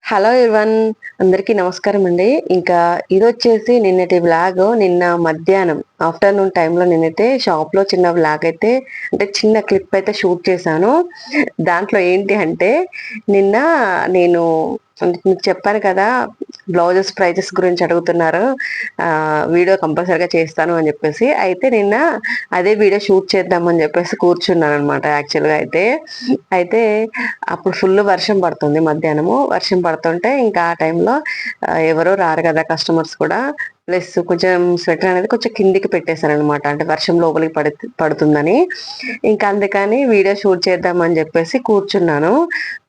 Hello everyone, అందరికీ నమస్కారం అండి. ఇంకా ఇదొచ్చేసి నిన్నటి వ్లాగ్. నిన్న మధ్యాహ్నం ఆఫ్టర్నూన్ టైంలో నేనైతే షాప్లో చిన్న వ్లాగ్ అయితే అంటే చిన్న క్లిప్ అయితే షూట్ చేశాను. దాంట్లో ఏంటి అంటే నిన్న నేను మీకు చెప్పాను కదా, బ్లౌజెస్ ప్రైజెస్ గురించి అడుగుతున్నారు, వీడియో కంపల్సరీగా చేస్తాను అని చెప్పేసి. అయితే నిన్న అదే వీడియో షూట్ చేద్దామని చెప్పేసి కూర్చున్నాను అనమాట. యాక్చువల్గా అయితే అయితే అప్పుడు ఫుల్ వర్షం పడుతుంది. మధ్యాహ్నము వర్షం పడుతుంటే ఇంకా ఆ టైంలో ఎవరో రారు కదా కస్టమర్స్ కూడా. ప్లస్ కొంచెం స్వెటర్ అనేది కొంచెం కిందికి పెట్టేశాను అనమాట, అంటే వర్షం లోపలికి పడుతుందని. ఇంకా అందుకని వీడియో షూట్ చేద్దామని చెప్పేసి కూర్చున్నాను.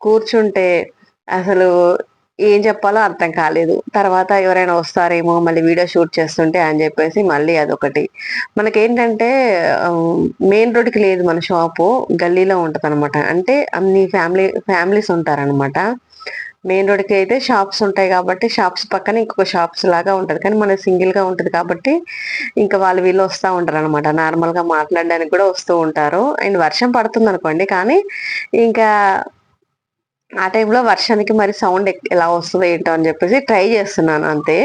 కూర్చుంటే అసలు ఏం చెప్పాలో అర్థం కాలేదు. తర్వాత ఎవరైనా వస్తారేమో మళ్ళీ వీడియో షూట్ చేస్తుంటే అని చెప్పేసి మళ్ళీ అదొకటి. మనకేంటంటే మెయిన్ రోడ్డుకి లేదు మన షాపు, గల్లీలో ఉంటదనమాట. అంటే అన్ని ఫ్యామిలీస్ ఉంటారనమాట. మెయిన్ రోడ్డుకి అయితే షాప్స్ ఉంటాయి కాబట్టి షాప్స్ పక్కన ఇంకొక షాప్స్ లాగా ఉంటది. కానీ మనది సింగిల్ గా ఉంటది కాబట్టి ఇంకా వాళ్ళు వీళ్ళు వస్తా ఉంటారు అనమాట. నార్మల్ గా మాట్లాడడానికి కూడా వస్తూ ఉంటారు. అండ్ వర్షం పడుతుంది అనుకోండి, కానీ ఇంకా ఆ టైంలో వర్షానికి మరి సౌండ్ ఎలా వస్తుందో ఏంటో అని చెప్పేసి ట్రై చేస్తున్నాను అంతే.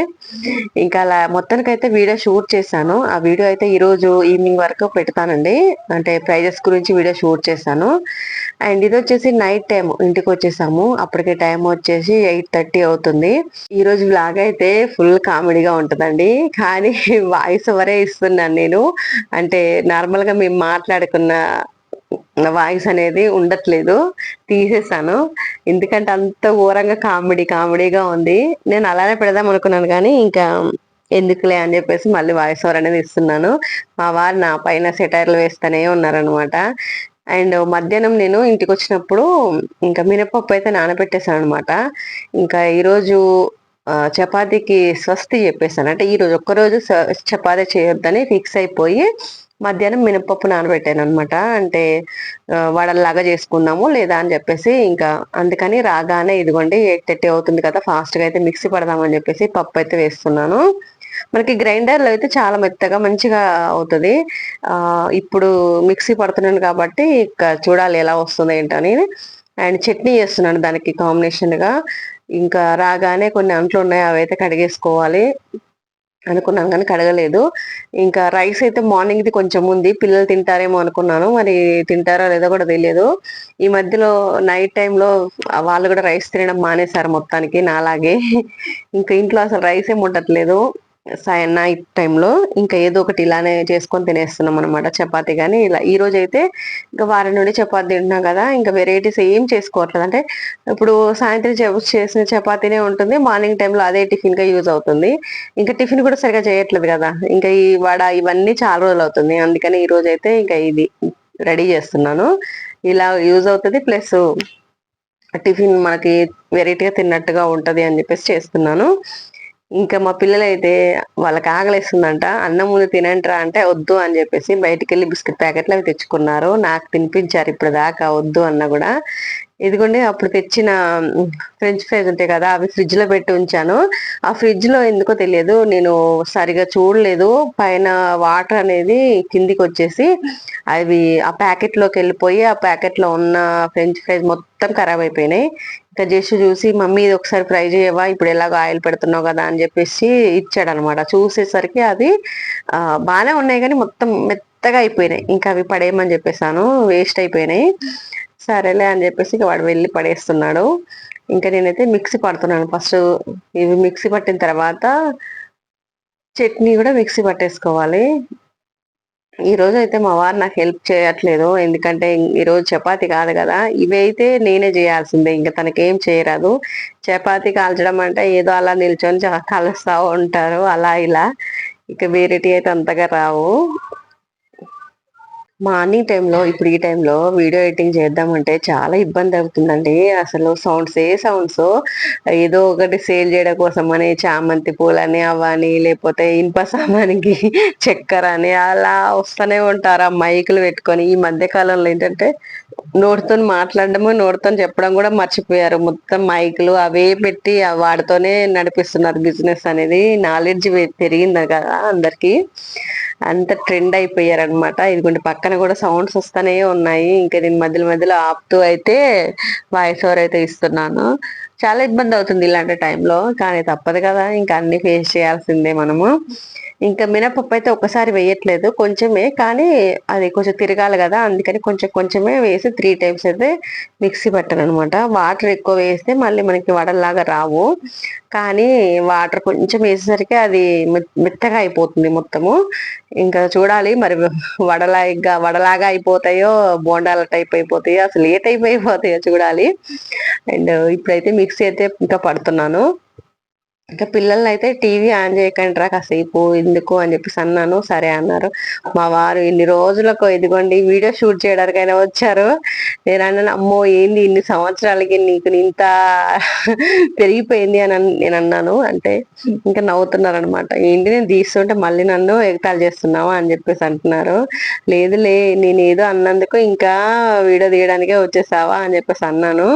ఇంకా అలా మొత్తానికైతే వీడియో షూట్ చేశాను. ఆ వీడియో అయితే ఈ రోజు ఈవినింగ్ వరకు పెడతానండి. అంటే ప్రైజెస్ గురించి వీడియో షూట్ చేశాను. అండ్ ఇది వచ్చేసి నైట్ టైం ఇంటికి వచ్చేసాము. అప్పటికే టైం వచ్చేసి 8:30 అవుతుంది. ఈ రోజు వ్లాగ్ అయితే ఫుల్ కామెడీగా ఉంటుందండి. కానీ వాయిస్ ఓవరే ఇస్తున్నాను నేను. అంటే నార్మల్ గా మేము మాట్లాడుకున్న వాయిస్ అనేది ఉండట్లేదు, తీసేసాను. ఎందుకంటే అంత ఘోరంగా కామెడీగా ఉంది. నేను అలానే పెడదాం అనుకున్నాను కానీ ఇంకా ఎందుకులే అని చెప్పేసి మళ్ళీ వాయిస్ ఓవర్ అనేది ఇస్తున్నాను. మా వారు నా పైన సెటైర్లు వేస్తూనే ఉన్నారనమాట. అండ్ మధ్యాహ్నం నేను ఇంటికి వచ్చినప్పుడు ఇంకా మినపప్పు అయితే నానబెట్టేశాను అనమాట. ఇంకా ఈరోజు చపాతీకి స్వస్తి చెప్పేసాను. అంటే ఈ రోజు ఒక్కరోజు చపాతీ చేయొద్దని ఫిక్స్ అయిపోయి మధ్యాహ్నం మినపప్పు నానబెట్టాను అనమాట. అంటే వడల్లాగా చేసుకుందాము లేదా అని చెప్పేసి ఇంకా అందుకని రాగానే ఇదిగోండి 8:30 అవుతుంది కదా, ఫాస్ట్ గా అయితే మిక్సీ పడదామని చెప్పేసి పప్పు అయితే వేస్తున్నాను. మనకి గ్రైండర్ లో అయితే చాలా మెత్తగా మంచిగా అవుతుంది. ఇప్పుడు మిక్సీ పడుతున్నాను కాబట్టి ఇంకా చూడాలి ఎలా వస్తుంది ఏంటని. అండ్ చట్నీ చేస్తున్నాను దానికి కాంబినేషన్ గా. ఇంకా రాగానే కొన్ని అంట్లు ఉన్నాయి, అవి అయితే కడిగేసుకోవాలి అనుకున్నాను కానీ కడగలేదు. ఇంకా రైస్ అయితే మార్నింగ్ది కొంచెం ఉంది, పిల్లలు తింటారేమో అనుకున్నాను, మరి తింటారో లేదో కూడా తెలియదు. ఈ మధ్యలో నైట్ టైంలో వాళ్ళు కూడా రైస్ తినడం మానేశారు మొత్తానికి నాలాగే. ఇంకా ఇంట్లో అసలు రైస్ ఏమి ఉండట్లేదు నైట్ టైంలో. ఇంకా ఏదో ఒకటి ఇలానే చేసుకొని తినేస్తున్నాం అనమాట, చపాతీ. కానీ ఇలా ఈ రోజు అయితే ఇంకా వారం నుండి చపాతీ తింటున్నాం కదా, ఇంకా వెరైటీస్ ఏం చేసుకోవట్లేదు. అంటే ఇప్పుడు సాయంత్రం చేసిన చపాతీనే ఉంటుంది, మార్నింగ్ టైంలో అదే టిఫిన్ గా యూజ్ అవుతుంది. ఇంకా టిఫిన్ కూడా సరిగా చేయట్లేదు కదా, ఇంకా ఈ వడ ఇవన్నీ చాలా రోజులు అవుతుంది. అందుకని ఈ రోజు అయితే ఇంకా ఇది రెడీ చేస్తున్నాను. ఇలా యూజ్ అవుతుంది, ప్లస్ టిఫిన్ మనకి వెరైటీగా తిన్నట్టుగా ఉంటది అని చెప్పేసి చేస్తున్నాను. ఇంకా మా పిల్లలైతే వాళ్ళకి ఆకలిస్తుందంట, అన్నం ముందు తినండిరా అంటే వద్దు అని చెప్పేసి బయటికి వెళ్ళి బిస్కెట్ ప్యాకెట్లు అవి తెచ్చుకున్నారు. నాకు తినిపించారు ఇప్పుడు దాకా వద్దు అన్న కూడా. ఇదిగోండి అప్పుడు తెచ్చిన ఫ్రెంచ్ ఫ్రైస్ ఉంటాయి కదా, అవి ఫ్రిడ్జ్ లో పెట్టి ఉంచాను. ఆ ఫ్రిడ్జ్ లో ఎందుకో తెలియదు, నేను సరిగా చూడలేదు, పైన వాటర్ అనేది కిందికి వచ్చేసి అవి ఆ ప్యాకెట్ లోకి వెళ్ళిపోయి ఆ ప్యాకెట్ లో ఉన్న ఫ్రెంచ్ ఫ్రైస్ మొత్తం ఖరాబ్ అయిపోయినాయి. ఇంకా జస్ట్ చూసి మమ్మీ ఇది ఒకసారి ఫ్రై చేయవా, ఇప్పుడు ఎలాగో ఆయిల్ పెడుతున్నావు కదా అని చెప్పేసి ఇచ్చాడు అనమాట. చూసేసరికి అది బాగానే ఉన్నాయి కానీ మొత్తం మెత్తగా అయిపోయినాయి. ఇంకా అవి పడేయమని చెప్పేసాను, వేస్ట్ అయిపోయినాయి. సరేలే అని చెప్పేసి ఇక వాడు వెళ్ళి పడేస్తున్నాడు. ఇంకా నేనైతే మిక్సీ పడుతున్నాను ఫస్ట్. ఇవి మిక్సీ పట్టిన తర్వాత చట్నీ కూడా మిక్సీ పట్టేసుకోవాలి. ఈ రోజు అయితే మా వారు నాకు హెల్ప్ చేయట్లేదు, ఎందుకంటే ఈ రోజు చపాతి కాదు కదా, ఇవి అయితే నేనే చేయాల్సిందే, ఇంకా తనకేం చేయరాదు. చపాతి కాల్చడం అంటే ఏదో అలా నిల్చొని కలుస్తా ఉంటారు అలా ఇలా, ఇక వేరేటి అయితే అంతగా రావు. మార్నింగ్ టైంలో ఇప్పుడు ఈ టైంలో వీడియో ఎడిటింగ్ చేద్దామంటే చాలా ఇబ్బంది అవుతుందండి. అసలు సౌండ్స్ ఏదో ఒకటి సేల్ చేయడం కోసం అని చామంతి పూలని అవని, లేకపోతే ఇనుప సామానికి చక్కెర అని అలా వస్తూనే ఉంటారు ఆ మైకులు పెట్టుకొని. ఈ మధ్య కాలంలో ఏంటంటే నోటితో మాట్లాడడము నోటితో చెప్పడం కూడా మర్చిపోయారు. మొత్తం మైకులు అవే పెట్టి వాటితోనే నడిపిస్తున్నారు బిజినెస్ అనేది. నాలెడ్జ్ పెరిగింది కదా అందరికి, అంత ట్రెండ్ అయిపోయారు అనమాట. ఇదిగోండి పక్కన కూడా సౌండ్స్ వస్తూనే ఉన్నాయి. ఇంకా నేను మధ్యలో ఆపుతూ అయితే వాయిస్ ఓవర్ అయితే ఇస్తున్నాను. చాలా ఇబ్బంది అవుతుంది ఇలాంటి టైంలో. కానీ తప్పదు కదా! ఇంకా అన్ని ఫేస్ చేయాల్సిందే మనము. ఇంకా మినపప్పు అయితే ఒక్కసారి వేయట్లేదు. కొంచెమే కానీ అది కొంచెం తిరగాలి గదా! అందుకని కొంచెం కొంచెమే వేసి 3 టైమ్స్ అయితే మిక్సీ పట్టాననమాట. వాటర్ ఎక్కువ వేస్తే మళ్ళీ మనకి వడల్లాగా రావు. కానీ వాటర్ కొంచెం వేసేసరికి అది మెత్తగా అయిపోతుంది మొత్తము. ఇంకా చూడాలి మరి వడలాగా అయిపోతాయో, బోండాల టైప్ అయిపోతాయో, అసలు ఏ టైప్ అయిపోతాయో చూడాలి. అండ్ ఇప్పుడైతే మిక్సీ అయితే ఇంకా పడుతున్నాను. ఇంకా పిల్లలనైతే టీవీ ఆన్ చేయకండిరా కాసేపు ఎందుకు అని చెప్పేసి అన్నాను. సరే అన్నారు. మా వారు ఇన్ని రోజులకు ఇదిగోండి వీడియో షూట్ చేయడానికైనా వచ్చారు. నేనన్నాను, అమ్మో! ఏంది ఇన్ని సంవత్సరాలకి నీకు ఇంత పెరిగిపోయింది అని నేనన్నాను. అంటే ఇంకా నవ్వుతున్నారనమాట. ఏంటి నేను తీస్తుంటే మళ్ళీ నన్ను ఎగతాళి చేస్తున్నావా అని చెప్పేసి అంటున్నారు. లేదులే నేనేదో అన్నందుకు ఇంకా వీడియో తీయడానికే వచ్చేసావా అని చెప్పేసి అన్నాను.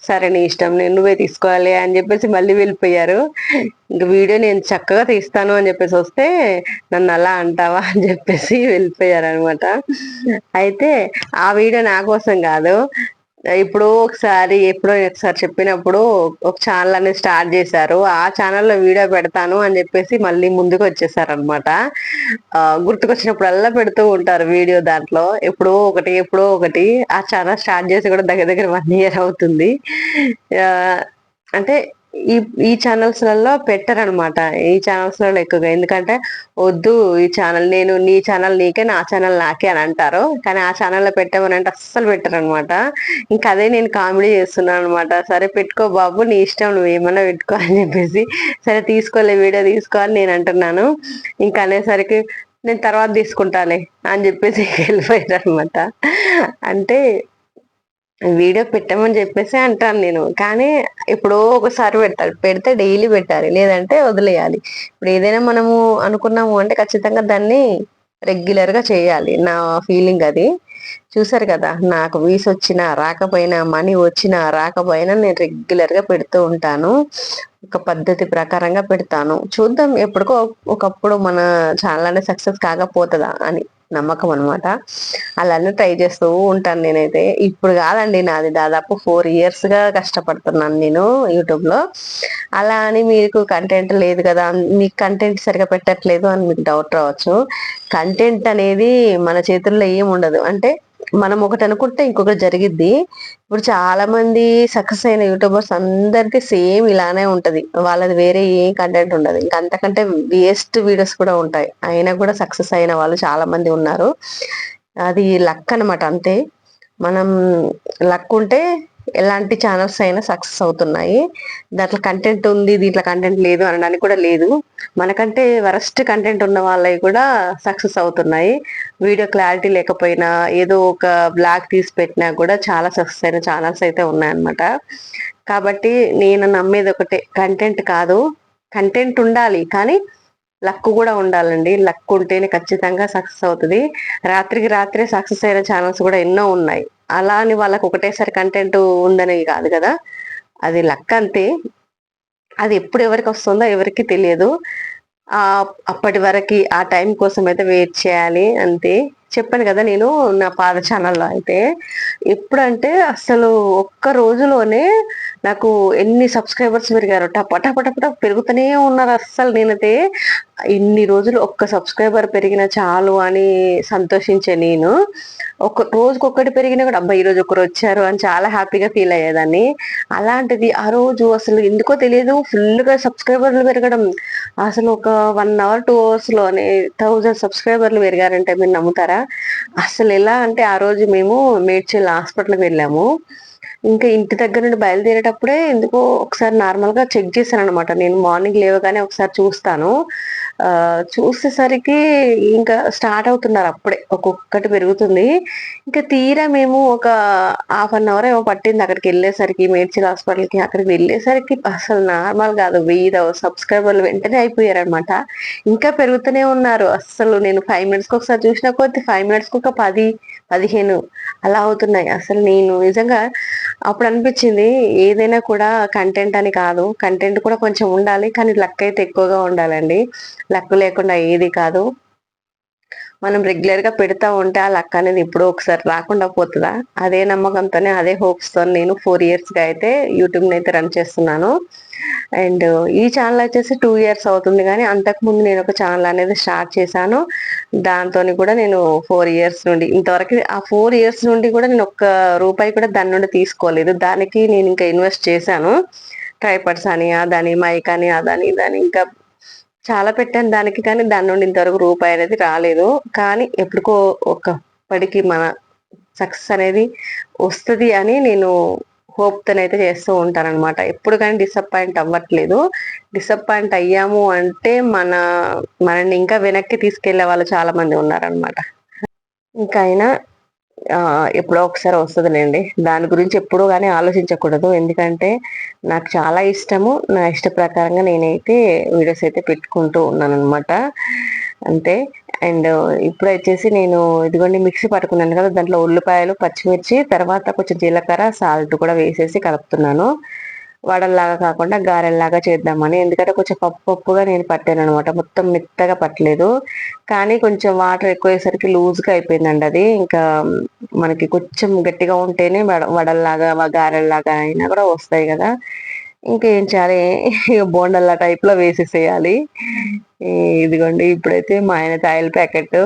సరే నీ ఇష్టం నువ్వే తీసుకోవాలి అని చెప్పేసి మళ్ళీ వెళ్ళిపోయారు. ఇంక వీడియో నేను చక్కగా తీస్తాను అని చెప్పేసి వస్తే నన్ను అలా అంటావా అని చెప్పేసి వెళ్ళిపోయారనమాట. అయితే ఆ వీడియో నా కోసం కాదు. ఇప్పుడు ఎప్పుడో ఒకసారి చెప్పినప్పుడు ఒక ఛానల్ అనేది స్టార్ట్ చేశారు. ఆ ఛానల్‌లో వీడియో పెడతాను అని చెప్పేసి మళ్ళీ ముందుకు వచ్చేసారనమాట. గుర్తుకొచ్చినప్పుడల్లా పెడుతూ ఉంటారు వీడియో దాంట్లో. ఎప్పుడో ఒకటి. ఆ ఛానల్ స్టార్ట్ చేసి కూడా దగ్గర దగ్గర 1 ఇయర్ అవుతుంది. ఆహ్, అంటే ఈ ఈ ఛానల్స్‌లలో పెట్టరనమాట. ఈ ఛానల్స్‌లలో ఎక్కువగా. ఎందుకంటే, "వద్దు ఈ ఛానల్ నీ ఛానల్ నీకే, నా ఛానల్ నాకే" అని అంటారు. కానీ ఆ ఛానల్‌లో పెట్టమనంటే అస్సలు పెట్టరనమాట. ఇంకా అదే నేను కామెడీ చేస్తున్నాననమాట. "సరే పెట్టుకో బాబు నీ ఇష్టం నువ్వేమన్నా పెట్టుకో" అని చెప్పేసి, "సరే తీసుకోలే వీడియో తీసుకో" అని నేను అంటున్నాను. ఇంక అనేసరికి, "నేను తర్వాత తీసుకుంటాలే" అని చెప్పేసి వెళ్ళిపోయారనమాట. అంటే వీడియో పెట్టమని చెప్పేసే అంటాను నేను. కానీ ఎప్పుడో ఒకసారి పెడతాడు. పెడితే డైలీ పెట్టాలి. లేదంటే వదిలేయాలి. ఇప్పుడు ఏదైనా మనము అనుకున్నాము అంటే ఖచ్చితంగా దాన్ని రెగ్యులర్‌గా చేయాలి. నా ఫీలింగ్ అది. చూసారు కదా! నాకు వ్యూస్ వచ్చినా, రాకపోయినా, మనీ వచ్చినా, రాకపోయినా నేను రెగ్యులర్‌గా పెడుతూ ఉంటాను. ఒక పద్ధతి ప్రకారంగా పెడతాను. చూద్దాం ఎప్పటికో ఒకప్పుడు మన ఛానల్ అనేది సక్సెస్ కాకపోతదా అని నమ్మకం అనమాట. అలానే ట్రై చేస్తూ ఉంటాను నేనైతే. ఇప్పుడు కాదండి నాది దాదాపు 4 ఇయర్స్‌గా కష్టపడుతున్నాను నేను యూట్యూబ్‌లో. అలా అని మీకు కంటెంట్ లేదు కదా! మీకు కంటెంట్ సరిగ్గా పెట్టట్లేదు అని మీకు డౌట్ రావచ్చు. కంటెంట్ అనేది మన చేతుల్లో ఏముండదు. అంటే మనం ఒకటి అనుకుంటే ఇంకొకటి జరిగిద్ది. ఇప్పుడు చాలా మంది సక్సెస్ అయిన యూట్యూబర్స్ అందరిది సేమ్ ఇలానే ఉంటది. వాళ్ళది వేరే ఏం కంటెంట్ ఉండదు. ఇంక అంతకంటే వేస్ట్ వీడియోస్ కూడా ఉంటాయి. అయినా కూడా సక్సెస్ అయిన వాళ్ళు చాలా మంది ఉన్నారు. అది లక్ అనమాట అంతే. మనం లక్ ఉంటే ఎలాంటి ఛానల్స్ అయినా సక్సెస్ అవుతున్నాయి. దాంట్లో కంటెంట్ ఉంది, దీంట్లో కంటెంట్ లేదు అనడానికి కూడా లేదు. మనకంటే వరస్ట్ కంటెంట్ ఉన్న వాళ్ళయి కూడా సక్సెస్ అవుతున్నాయి. వీడియో క్లారిటీ లేకపోయినా ఏదో ఒక బ్లాగ్ తీసి పెట్టినా కూడా చాలా సక్సెస్ అయిన ఛానల్స్ అయితే ఉన్నాయన్నమాట. కాబట్టి నేను నమ్మేది ఒకటే కంటెంట్ కాదు. కంటెంట్ ఉండాలి. కానీ లక్ గూడా ఉండాలండి. లక్ ఉంటేనే ఖచ్చితంగా సక్సెస్ అవుతది. రాత్రికి రాత్రే సక్సెస్ అయిన ఛానెల్స్ గూడా ఎన్నో ఉన్నాయి. అలా అని వాళ్ళకి ఒకటేసారి కంటెంట్ ఉందని గాదు గదా! అది లక్ అంతే. అది ఎప్పుడు ఎవరికొస్తుందో ఎవరికీ తెలియదు. అప్పటి వరకి ఆ టైం కోసం అయితే వెయిట్ చేయాలి అంతే. చెప్పాను గదా! నేను నా పాత ఛానెల్‌లో అయితే ఎప్పుడంటే అసలు ఒక్క రోజులోనే నాకు ఎన్ని సబ్స్క్రైబర్స్ పెరిగారో టప పెరుగుతూనే ఉన్నారు. అస్సలు నేనైతే ఇన్ని రోజులు ఒక్క సబ్స్క్రైబర్ పెరిగినా చాలు అని సంతోషించే నేను, రోజుకొక్కటి పెరిగినా కూడా అబ్బా! ఈరోజు ఒకరొచ్చారు అని చాలా హ్యాపీగా ఫీల్ అయ్యేదాన్ని. అలాంటిది ఆ రోజు అసలు ఎందుకో తెలియదు ఫుల్‌గా సబ్స్క్రైబర్లు పెరగడం. అసలు ఒక 1 అవర్, 2 అవర్స్‌లోనే 1000 సబ్స్క్రైబర్లు పెరిగారంటే మీరు నమ్ముతారా? అసలెలా అంటే ఆ రోజు మేము మేడ్చల్ హాస్పిటల్‌కి వెళ్ళాము. ఇంకా ఇంటి దగ్గర నుండి బయలుదేరేటప్పుడే ఎందుకో ఒకసారి నార్మల్‌గా చెక్ చేశాననమాట. నేను మార్నింగ్ లేవగానే ఒకసారి చూస్తాను. చూసేసరికి ఇంకా స్టార్ట్ అవుతున్నారు అప్పుడే. ఒక్కొక్కటి పెరుగుతుంది. ఇంకా తీరా మేము ఒక హాఫ్ అన్ అవర్ ఏమో పట్టింది అక్కడికెళ్ళేసరికి మేడ్చల్ హాస్పిటల్‌కి. అక్కడికి వెళ్ళేసరికి అసలు నార్మల్ కాదు. 1000 సబ్స్క్రైబర్లు వెంటనే అయిపోయారనమాట. ఇంకా పెరుగుతూనే ఉన్నారు. అస్సలు నేను 5 మినిట్స్‌కి ఒకసారి చూసిన కొద్దీ 5 మినిట్స్‌కి ఒక 10, 15 అలా అవుతున్నాయి. అసలు నేను నిజంగా అప్పుడు అనిపించింది ఏదైనా కూడా కంటెంట్ అని కాదు. కంటెంట్ కూడా కొంచెం ఉండాలి. కానీ లక్ అయితే ఎక్కువగా ఉండాలండి. లక్ లేకుండా ఏది కాదు. మనం రెగ్యులర్ గా పెడతా ఉంటే ఆ లక్ అనేది ఎప్పుడో ఒకసారి రాకుండా పోతుందా? అదే నమ్మకంతోనే అదే హోప్స్ తో నేను 4 ఇయర్స్ గా అయితే యూట్యూబ్ ని అయితే రన్ చేస్తున్నాను. అండ్ ఈ ఛానల్ వచ్చేసి 2 ఇయర్స్ అవుతుంది, కానీ అంతకు ముందు నేను ఒక ఛానల్ అనేది స్టార్ట్ చేశాను. దాంతో కూడా నేను 4 ఇయర్స్ నుండి ఇంతవరకు, ఆ 4 ఇయర్స్ నుండి కూడా నేను ఒక్క రూపాయి కూడా దాని నుండి తీసుకోలేదు. దానికి నేను ఇంకా ఇన్వెస్ట్ చేశాను. ట్రైపర్స్ అని, అదని, మైక్ అని, అదని ఇదని ఇంకా చాలా పెట్టాను దానికి, కానీ దాని నుండి ఇంతవరకు రూపాయి అనేది రాలేదు. కానీ ఎప్పటికో ఒకప్పటికి మన సక్సెస్ అనేది వస్తుంది అని నేను హోప్ తోనైతే చేస్తూ ఉంటానన్నమాట. ఎప్పుడు కానీ డిసప్పాయింట్ అవ్వట్లేదు. డిసప్పాయింట్ అయ్యాము అంటే మనల్ని ఇంకా వెనక్కి తీసుకెళ్లే వాళ్ళు చాలా మంది ఉన్నారనమాట. ఇంకా అయినా ఎప్పుడో ఒకసారి వస్తుందిలేండి. దాని గురించి ఎప్పుడూ గానీ ఆలోచించకూడదు. ఎందుకంటే నాకు చాలా ఇష్టము. నా ఇష్ట ప్రకారంగా నేనైతే వీడియోస్ అయితే పెట్టుకుంటూ ఉన్నాననమాట. అంతే. అండ్ ఇప్పుడొచ్చేసి నేను ఇదిగోండి మిక్సీ పట్టుకున్నాను కదా! దాంట్లో ఉల్లిపాయలు, పచ్చిమిర్చి, తర్వాత కొంచెం జీలకర్ర, సాల్ట్ కూడా వేసేసి కలుపుతున్నాను. వడల్లాగా కాకుండా గారెల్లాగా చేద్దామని. ఎందుకంటే కొంచెం పప్పు పప్పుగా నేను పట్టాననమాట. మొత్తం మెత్తగా పట్టలేదు. కానీ కొంచెం వాటర్ ఎక్కువయ్యేసరికి లూజ్‌గా అయిపోయిందండి అది. ఇంకా మనకి కొంచెం గట్టిగా ఉంటేనే వడల్లాగా, గారెల్లాగా అయినా కూడా వస్తాయి గదా! ఇంకేం చేయాలి, బోండాల టైప్‌లో వేసేసేయాలి. ఈ ఇదిగోండి ఇప్పుడైతే మా ఆయనకి ఆయిల్ ప్యాకెట్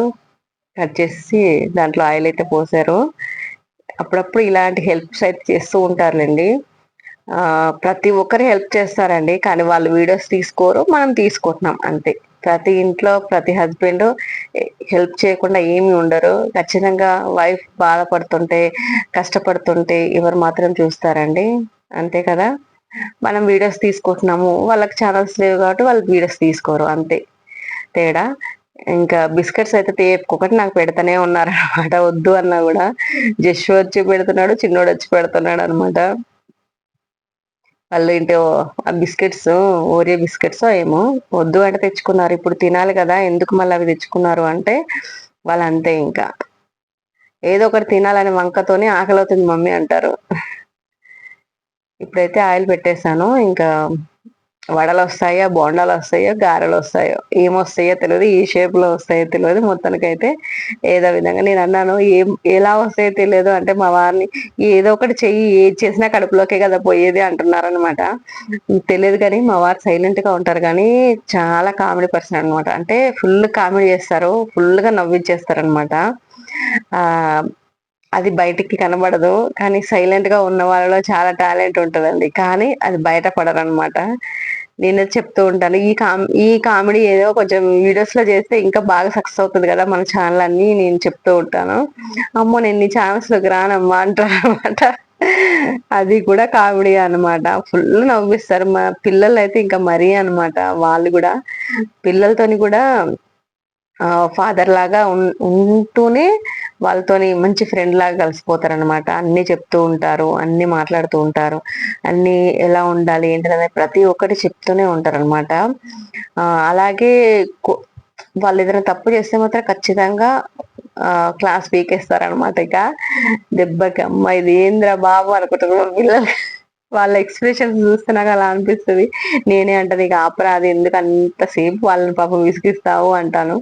కట్ చేసేసి దాంట్లో ఆయిల్ అయితే పోసారు. అప్పుడప్పుడు ఇలాంటి హెల్ప్స్ అయితే చేస్తూ ఉంటారులెండి. ప్రతి ఒక్కరు హెల్ప్ చేస్తారండి. కానీ వాళ్ళు వీడియోస్ తీసుకోరు. మనం తీసుకుంటున్నాం అంతే. ప్రతి ఇంట్లో ప్రతి హస్బెండ్ హెల్ప్ చేయకుండా ఏమి ఉండరు. ఖచ్చితంగా వైఫ్ బాధపడుతుంటే, కష్టపడుతుంటే ఎవరు మాత్రం చూస్తారండి? అంతే కదా! మనం వీడియోస్ తీసుకుంటున్నాము. వాళ్ళకి ఛానల్స్ లేవు కాబట్టి వాళ్ళు వీడియోస్ తీసుకోరు అంతే తేడా. ఇంకా బిస్కెట్స్ అయితే ఒకటి నాకు పెడతానే ఉన్నారనమాట. వద్దు అన్నా గూడా. జష్ వచ్చి పెడుతున్నాడు, చిన్నోడొచ్చి పెడుతున్నాడనమాట. వాళ్ళు ఏంటో ఆ బిస్కెట్స్, ఓరియో బిస్కెట్సో ఏమో వద్దు అంటే తెచ్చుకున్నారు. ఇప్పుడు తినాలి కదా! ఎందుకు మళ్ళీ అవి తెచ్చుకున్నారు అంటే వాళ్ళంతే ఇంకా. ఏదో ఒకటి తినాలనే వంకతోని ఆకలవుతుంది మమ్మీ అంటారు. ఇప్పుడైతే ఆయిల్ పెట్టేసాను. ఇంకా వడలొస్తాయో, బోండాలొస్తాయో, గారెలొస్తాయో, ఏమొస్తాయో తెలవదు. ఏ షేప్‌లో వస్తాయో తెలవదు. మొత్తానికైతే ఏదో విధంగా నేనన్నాను, ఎలా వస్తాయో తెలియదు అంటే మా వారిని, "ఏదో ఒకటి చెయ్యి, ఏది చేసినా కడుపులోకే కదా పోయేది" అంటున్నారనమాట. తెలియదు కానీ మా వారు సైలెంట్‌గా ఉంటారు గానీ, చాలా కామెడీ పర్సన్ అనమాట. అంటే ఫుల్ కామెడీ చేస్తారు. ఫుల్‌గా నవ్వించేస్తారనమాట. ఆహ్, అది బయటికి కనబడదు. కానీ సైలెంట్‌గా ఉన్న వాళ్ళలో చాలా టాలెంట్ ఉంటదండి. కానీ అది బయట పడరనమాట. నేను చెప్తూ ఉంటాను. ఈ కామెడీ ఏదో కొంచెం వీడియోస్‌లో చేస్తే ఇంకా బాగా సక్సెస్ అవుతది కదా! మన ఛానల్ అని నేను చెప్తూ ఉంటాను. అమ్మో! నేను నీ ఛానల్స్‌లోకి రానమ్మా అంటారనమాట. అది కూడా కామెడీయే అనమాట. ఫుల్ నవ్విస్తారు. మా పిల్లలైతే ఇంకా మరీ అనమాట. వాళ్ళు గూడా పిల్లలతోని కూడా ఫాదర్ లాగా ఉంటూనే వాళ్ళతోని మంచి ఫ్రెండ్ లాగా కలిసిపోతారనమాట. అన్నీ చెప్తూ ఉంటారు. అన్నీ మాట్లాడుతూ ఉంటారు. అన్నీ ఎలా ఉండాలి ఏంటిదనేది ప్రతి ఒక్కటి చెప్తూనే ఉంటారనమాట. అలాగే కొ వాళ్ళేదైనా తప్పు చేస్తే మాత్రం ఖచ్చితంగా క్లాస్ పీకేస్తారనమాట ఇక. దెబ్బకి అమ్మ ఇదేందిరా బాబు అనుకుంటారు మా పిల్లలు. వాళ్ళ ఎక్స్‌ప్రెషన్స్ చూస్తే నాకలా అనిపిస్తది. నేనే అంటాను, "ఇక ఆపరా అది ఎందుకు అంత సేపు వాళ్ళని పాపం విసిగిస్తావు" అంటాను.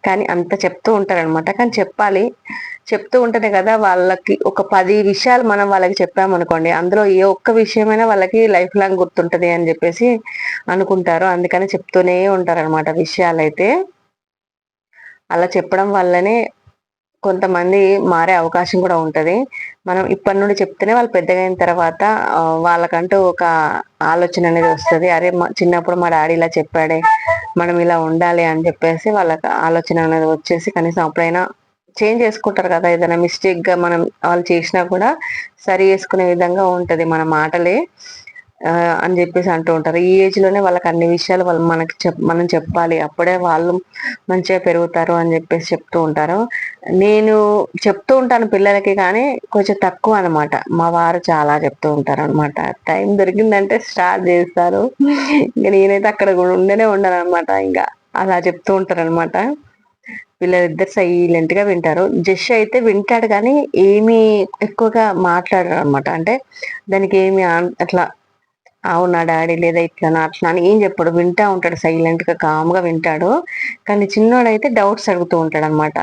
కానీ అంత చెప్తూ ఉంటారనమాట. కానీ చెప్పాలి. చెప్తూ ఉంటేనే కదా వాళ్ళకి ఒక 10 విషయాలు మనం వాళ్ళకి చెప్పామనుకోండి, అందులో ఏ ఒక్క విషయమైనా వాళ్ళకి లైఫ్ లాంగ్ గుర్తుంటది అని జెప్పేసి అనుకుంటారు. అందుకని చెప్తూనే ఉంటారనమాట విషయాలైతే. అలా చెప్పడం వల్లనే కొంతమంది మారే అవకాశం కూడా ఉంటది. మనం ఇప్పటి నుండి చెప్తేనే వాళ్ళు పెద్దగయిన తర్వాత వాళ్ళకంటూ ఒక ఆలోచన అనేది వస్తది. అరే! చిన్నప్పుడు మా డాడీ ఇలా చెప్పాడే, మనం ఇలా ఉండాలి అని చెప్పేసి వాళ్ళకి ఆలోచన అనేది వచ్చేసి కనీసం అప్పుడైనా చేంజ్ చేసుకుంటారు కదా! ఏదైనా మిస్టేక్‌గా వాళ్ళు చేసినా కూడా సరి చేసుకునే విధంగా ఉంటది మన మాటలే. అని జెప్పేసి అంటూ ఉంటారు. ఈ ఏజ్‌లోనే వాళ్ళకి అన్ని విషయాలు మనం చెప్పాలి. అప్పుడే వాళ్ళు మంచిగా పెరుగుతారు అని జెప్పేసి చెప్తూ ఉంటారు. నేను చెప్తూ ఉంటాను పిల్లలకి కానీ కొంచెం తక్కువ అనమాట. మా వారు చాలా చెప్తూ ఉంటారనమాట. టైం దొరికిందంటే స్టార్ట్ జేస్తారు. ఇంక నేనైతే అక్కడ ఉండనే ఉండననమాట ఇంగ. అలా చెప్తూ ఉంటారనమాట. వీళ్ళిద్దరు సైలెంట్‌గా వింటారు. జష్ అయితే వింటాడు గానీ ఏమి ఎక్కువగా మాట్లాడరనమాట. అంటే దానికేమి అట్లా అవునా డాడీ లేదా ఇట్లనా అట్లా అని ఏం చెప్పడు, వింటా ఉంటాడు, సైలెంట్ గా కామ్ గా వింటాడు. కానీ చిన్నోడైతే డౌట్స్ అడుగుతూ ఉంటాడు అనమాట.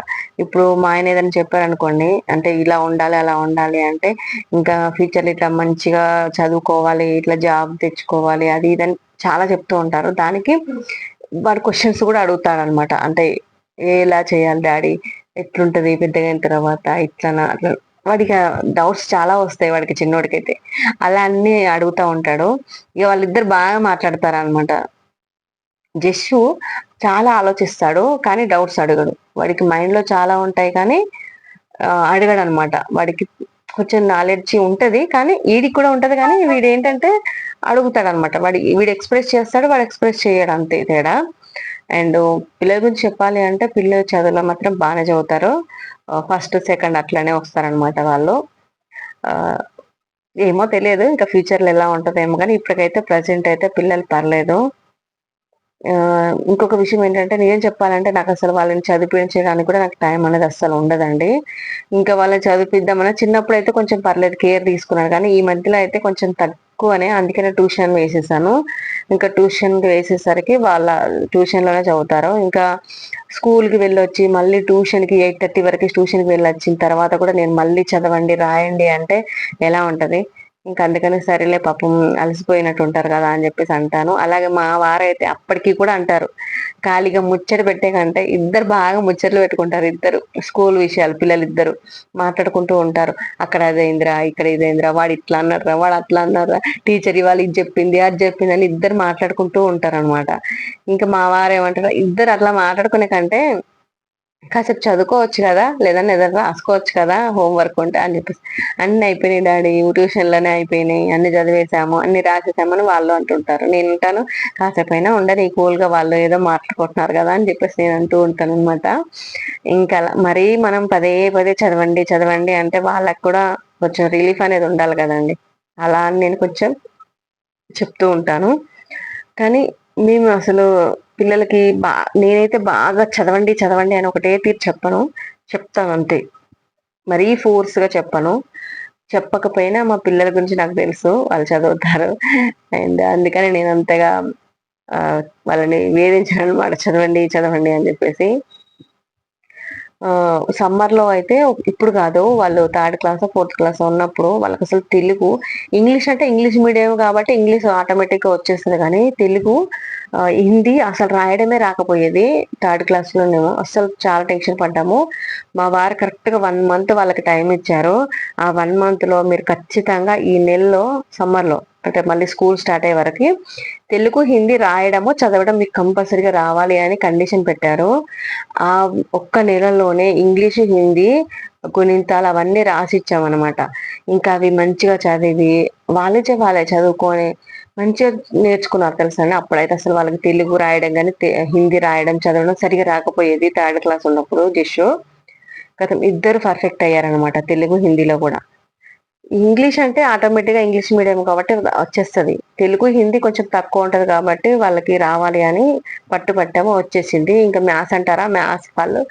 ఇప్పుడు మా ఆయన ఏదైనా చెప్పారనుకోండి, అంటే ఇలా ఉండాలి అలా ఉండాలి అంటే, ఇంకా ఫ్యూచర్ ఇట్లా మంచిగా చదువుకోవాలి, ఇట్లా జాబ్ తెచ్చుకోవాలి, అది ఇదని చాలా చెప్తూ ఉంటారు. దానికి వాడు క్వశ్చన్స్ కూడా అడుగుతాడు అనమాట. అంటే ఎలా చేయాలి డాడీ, ఎట్లుంటది పెద్దగా అయిన తర్వాత, ఇట్లనా అట్లా. వాడికి డౌట్స్ చాలా వస్తాయి వాడికి, చిన్నోడికైతే. అలా అన్ని అడుగుతా ఉంటాడు. ఇక వాళ్ళిద్దరు బాగా మాట్లాడతారనమాట. జస్సు చాలా ఆలోచిస్తాడు, కానీ డౌట్స్ అడగడు. వాడికి మైండ్ లో చాలా ఉంటాయి కానీ అడగడనమాట. వాడికి కొంచెం నాలెడ్జ్ ఉంటది, కానీ వీడికి కూడా ఉంటది, కానీ వీడేంటంటే అడుగుతాడనమాట. వీడు ఎక్స్‌ప్రెస్ చేస్తాడు, వాడు ఎక్స్‌ప్రెస్ చేయడు, అంతే తేడా. అండ్ పిల్లల గురించి చెప్పాలి అంటే, పిల్లలు చదువులో మాత్రం బానే చదువుతారు. ఫస్ట్, సెకండ్ అట్లనే వస్తారనమాట వాళ్ళు. ఆహ్, ఏమో తెలియదు ఇంకా ఫ్యూచర్‌లో ఎలా ఉంటదేమో గానీ, ఇప్పటికైతే ప్రెజెంట్ అయితే పిల్లలు పర్లేదు. ఇంకొక విషయం ఏంటంటే, నిజం చెప్పాలంటే నాకసలు వాళ్ళని చదివిపించడానికి కూడా నాకు టైం అనేది అస్సలు ఉండదండి. ఇంకా వాళ్ళని చదివిపిద్దామన్నా చిన్నప్పుడైతే కొంచెం పర్లేదు కేర్ తీసుకున్నాను. కానీ ఈ మధ్యలో అయితే కొంచెం తక్కువనే. అందుకనే ట్యూషన్ వేసేసాను. ఇంకా ట్యూషన్‌కి వేసేసరికి వాళ్ళ ట్యూషన్‌లోనే చదువుతారు. ఇంకా స్కూల్‌కి వెళ్ళొచ్చి మళ్ళీ ట్యూషన్‌కి 8:30 వరకి ట్యూషన్‌కి వెళ్ళొచ్చిన తర్వాత కూడా నేను మళ్ళీ చదవండి, రాయండి అంటే ఎలా ఉంటది? ఇంక అందుకని సరేలే పాపం అలసిపోయినట్టు ఉంటారు కదా అని చెప్పేసి అంటాను. అలాగే మా వారైతే అప్పటికి కూడా అంటారు. ఖాళీగా ముచ్చట పెట్టే కంటే ఇద్దరు బాగా ముచ్చట్లు పెట్టుకుంటారు ఇద్దరు. స్కూల్ విషయాలు పిల్లలిద్దరు మాట్లాడుకుంటూ ఉంటారు. అక్కడ అదయిందిరా, ఇక్కడ ఇదయిందిరా, వాడు ఇట్లా అన్నాడురా, వాడు అట్లా అన్నాడురా, టీచర్ ఇవాళ ఇది చెప్పింది, అది చెప్పింది అని ఇద్దరు మాట్లాడుకుంటూ ఉంటారనమాట. ఇంకా మా వారేమంటారు, ఇద్దరు అట్లా మాట్లాడుకునే కంటే కాసేపు చదువుకోవచ్చు కదా! లేదన్నా ఏదైనా రాసుకోవచ్చు కదా! హోమ్ వర్క్ ఉంటే అని చెప్పేసి. అన్నీ అయిపోయినాయి డాడీ ట్యూషన్‌లోనే అయిపోయినాయి. అన్నీ చదివేసాము, అన్నీ రాసేసాము అని వాళ్ళు అంటుంటారు. నేనంటాను కాసేపైనా ఉండని కూల్‌గా, వాళ్ళు ఏదో మాట్లాడుకుంటున్నారు కదా! అని చెప్పేసి నేను అంటూ ఉంటాననమాట. ఇంకా అలా మరీ మనం పదే పదే చదవండి, చదవండి అంటే వాళ్ళకి కూడా కొంచెం రిలీఫ్ అనేది ఉండాలి కదండీ! అలా అని నేను కొంచెం చెప్తూ ఉంటాను. కానీ మేము అసలు పిల్లలకి నేనైతే బాగా చదవండి, చదవండి అని ఒకటే తీరు చెప్పను. చెప్తానంతే. మరీ ఫోర్స్‌గా చెప్పను. చెప్పకపోయినా మా పిల్లల గురించి నాకు తెలుసు. వాళ్ళు చదువుతారు. అండ్ అందుకని నేనంతగా వాళ్ళని వేధించననమాట. చదవండి, చదవండి అని జెప్పేసి. సమ్మర్‌లో అయితే ఇప్పుడు కాదు. వాళ్ళు థర్డ్ క్లాసో, ఫోర్త్ క్లాసో ఉన్నప్పుడు వాళ్ళకసలు తెలుగు, ఇంగ్లీష్ అంటే ఇంగ్లీష్ మీడియం కాబట్టి ఇంగ్లీష్ ఆటోమేటిక్‌గా వచ్చేస్తది గానీ, తెలుగు, హిందీ అసలు రాయడమే రాకపోయేది. థర్డ్ క్లాస్‌లోనేమో అస్సలు చాలా టెన్షన్ పడ్డాము. మా వారు కరెక్ట్‌గా 1 మంత్ వాళ్ళకి టైమ్ ఇచ్చారు. ఆ 1 మంత్‌లో మీరు ఖచ్చితంగా ఈ నెలలో సమ్మర్‌లో అంటే మళ్ళీ స్కూల్ స్టార్ట్ అయ్యే వరకి తెలుగు, హిందీ రాయడము, చదవడం మీకు కంపల్సరీగా రావాలి అని కండిషన్ పెట్టారు. ఆ ఒక్క నెలలోనే ఇంగ్లీషు, హిందీ, గుణింతాలు అవన్నీ రాసిచ్చామనమాట. ఇంకా అవి మంచిగా చదివి, వాళ్ళే చదువుకొని మంచిగా నేర్చుకున్నారు తెలుసాండి. అప్పుడైతే అసలు వాళ్ళకి తెలుగు రాయడం గాని, హిందీ రాయడం, చదవడం సరిగ్గా రాకపోయేది థర్డ్ క్లాస్ ఉన్నప్పుడు జస్టు. ఖతం ఇద్దరు పర్ఫెక్ట్ అయ్యారనమాట తెలుగు, హిందీలో గూడా. ఇంగ్లీష్ అంటే ఆటోమేటిక్‌గా ఇంగ్లీష్ మీడియం కాబట్టి వచ్చేస్తది. తెలుగు, హిందీ కొంచెం తక్కువ ఉంటది కాబట్టి వాళ్ళకి రావాలి అని పట్టుబట్టాము, వచ్చేసింది. ఇంకా మ్యాథ్స్ అంటారా? మ్యాథ్స్ వాళ్ళు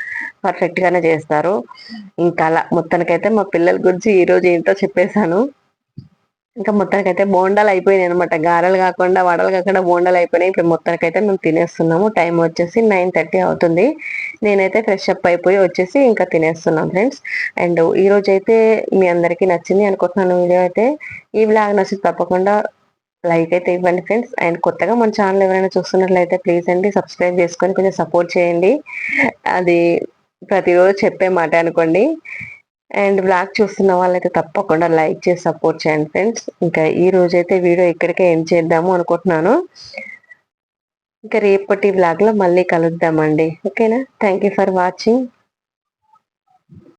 పర్ఫెక్ట్ గానే చేస్తారు. ఇంకా అలా మొత్తానికైతే మా పిల్లల గురించి ఈరోజు ఏంటో చెప్పేసాను. ఇంకా మొత్తానికైతే బోండాలయిపోయినాయనమాట. గారెలు గాకుండా, వడలు గాకుండా బోండాలయిపోయినాయి. ఇప్పుడు మొత్తానికైతే మేము తినేస్తున్నాము. టైం వచ్చేసి 9:30 అవుతుంది. నేనైతే ఫ్రెష్ అప్ అయిపోయి వచ్చేసి ఇంకా తినేస్తున్నాం ఫ్రెండ్స్. అండ్ ఈరోజైతే మీ అందరికీ నచ్చింది అనుకుంటున్నాను వీడియో అయితే. ఈ వ్లాగ్ నచ్చితే తప్పకుండా లైక్ అయితే ఇవ్వండి ఫ్రెండ్స్. అండ్ కొత్తగా మన ఛానల్ ఎవరైనా చూస్తున్నట్లయితే ప్లీజ్ అండి సబ్స్క్రైబ్ చేసుకొని కొంచెం సపోర్ట్ చేయండి. అది ప్రతిరోజు చెప్పే మాటే అనుకోండి. అండ్ వ్లాగ్ చూస్తున్న వాళ్ళైతే తప్పకుండా లైక్ చేసి సపోర్ట్ చేయండి ఫ్రెండ్స్. ఇంకా ఈ రోజైతే వీడియో ఇక్కడికే ఎండ్ చేద్దాము అనుకుంటున్నాను. ఇంకా రేపటి వ్లాగ్‌లో మళ్ళీ కలుద్దామండి. ఓకేనా? Thank you for watching.